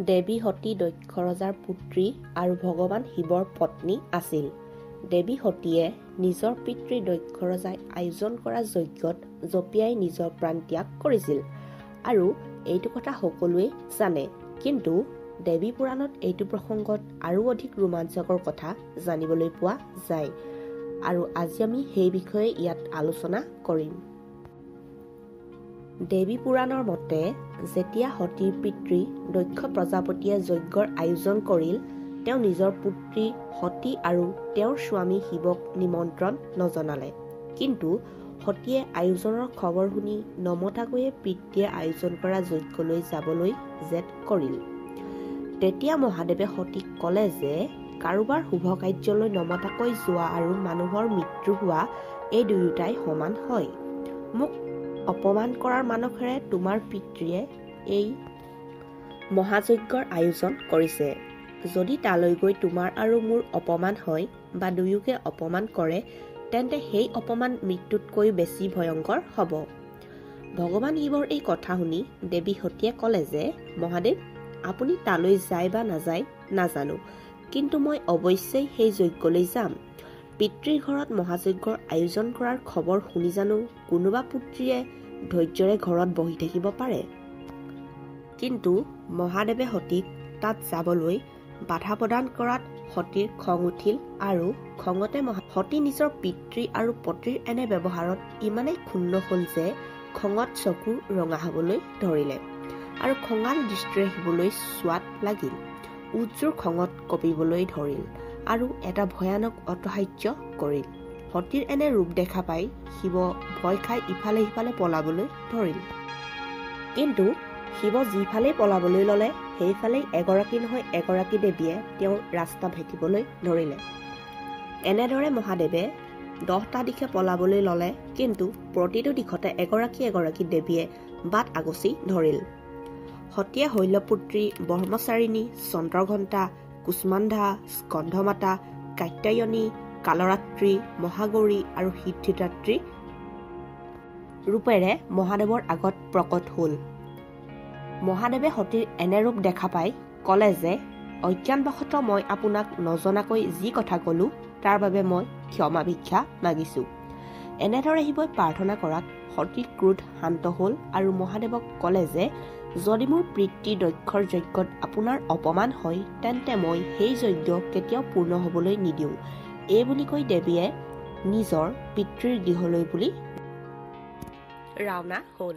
দেৱী সতী দক্ষ ৰজাৰ পুত্ৰী আৰু ভগৱান শিৱৰ পত্নী আছিল। দেৱী সতীয়ে নিজৰ পিতৃ দক্ষ ৰজাই আয়োজন কৰা যজ্ঞত জঁপিয়াই নিজৰ প্ৰাণ ত্যাগ কৰিছিল আৰু এইটো কথা সকলোৱে জানে। কিন্তু দেৱী পুৰাণত এইটো প্ৰসংগত আৰু অধিক ৰোমাঞ্চকৰ কথা জানিবলৈ পোৱা যায় আৰু আজি আমি সেই বিষয়ে ইয়াত আলোচনা কৰিম। দেৱী পুৰাণৰ মতে যেতিয়া সতীৰ পিতৃ দক্ষ প্ৰজাপতিয়ে যজ্ঞৰ আয়োজন কৰিল, তেওঁ নিজৰ পুত্ৰী সতী আৰু তেওঁৰ স্বামী শিৱক নিমন্ত্ৰণ নজনালে। কিন্তু সতীয়ে আয়োজনৰ খবৰ শুনি নমতাকৈয়ে পিতৃয়ে আয়োজন কৰা যজ্ঞলৈ যাবলৈ জেদ কৰিল। তেতিয়া মহাদেৱে সতীক ক'লে যে কাৰোবাৰ শুভ কাৰ্যলৈ নমতাকৈ যোৱা আৰু মানুহৰ মৃত্যু হোৱা এই দুয়োটাই সমান হয়। মোক অপমান কৰাৰ মানসেৰে তোমাৰ পিতৃয়ে এই মহাযজ্ঞৰ আয়োজন কৰিছে। যদি তালৈ গৈ তোমাৰ আৰু মোৰ অপমান হয় বা দুয়োকে অপমান কৰে, তেন্তে সেই অপমান মৃত্যুতকৈ বেছি ভয়ংকৰ হ'ব। ভগৱান শিৱৰ এই কথা শুনি দেৱী সতীয়ে ক'লে যে মহাদেৱ, আপুনি তালৈ যায় বা নাযায় নাজানো, কিন্তু মই অৱশ্যেই সেই যজ্ঞলৈ যাম। পিতৃৰ ঘৰত মহাযজ্ঞৰ আয়োজন কৰাৰ খবৰ শুনি জানো কোনোবা পুত্ৰীয়ে ধৈৰ্যৰে ঘৰত বহি থাকিব পাৰে? কিন্তু মহাদেৱে সতীক তাত যাবলৈ বাধা প্ৰদান কৰাত সতীৰ খং উঠিল আৰু খঙতে সতী নিজৰ পিতৃ আৰু পতিৰ এনে ব্যৱহাৰত ইমানেই ক্ষুণ্ণ হ'ল যে খঙত চকু ৰঙা হ'বলৈ ধৰিলে আৰু খঙাল দৃষ্টিৰে শিৱলৈ চোৱাত লাগিল। উজ্জোৰ খঙত কঁপিবলৈ ধৰিল আৰু এটা ভয়ানক অট্টহাস্য কৰিল। সতীৰ এনে ৰূপ দেখা পাই শিৱ ভয় খাই ইফালে সিফালে পলাবলৈ ধৰিল। কিন্তু শিৱ যিফালেই পলাবলৈ ল'লে সেইফালেই এগৰাকী নহয় এগৰাকী দেৱীয়ে তেওঁৰ ৰাস্তা ভেটিবলৈ ধৰিলে। এনেদৰে মহাদেৱে 10টা দিশে পলাবলৈ ল'লে, কিন্তু প্ৰতিটো দিশতে এগৰাকী এগৰাকী দেৱীয়ে বাট আগচি ধৰিল। সতীয়ে শৈলপুত্ৰী, ব্ৰহ্মচাৰিণী, চন্দ্ৰঘণ্টা, কুষ্মাণ্ডা, স্কন্ধমাতা, কাত্যায়নী, কালৰাত্ৰি, মহাগৌৰী আৰু সিদ্ধিদাত্ৰী ৰূপেৰে মহাদেৱৰ আগত প্ৰকট হ'ল। মহাদেৱে সতীৰ এনে ৰূপ দেখা পাই ক'লে যে অজ্ঞানবশতঃ মই আপোনাক নজনাকৈ যি কথা ক'লো তাৰ বাবে মই ক্ষমা ভিক্ষা মাগিছো। এনেদৰে শিৱই প্ৰাৰ্থনা কৰাত সতীৰ ক্ৰোধ শান্ত হ'ল আৰু মহাদেৱক ক'লে যে যদি মোৰ পিতৃ দক্ষৰ যজ্ঞত আপোনাৰ অপমান হয়, তেন্তে মই সেই যজ্ঞ কেতিয়াও পূৰ্ণ হ'বলৈ নিদিওঁ। এই বুলি কৈ দেৱীয়ে নিজৰ পিতৃৰ গৃহলৈ বুলি ৰাওনা হ'ল।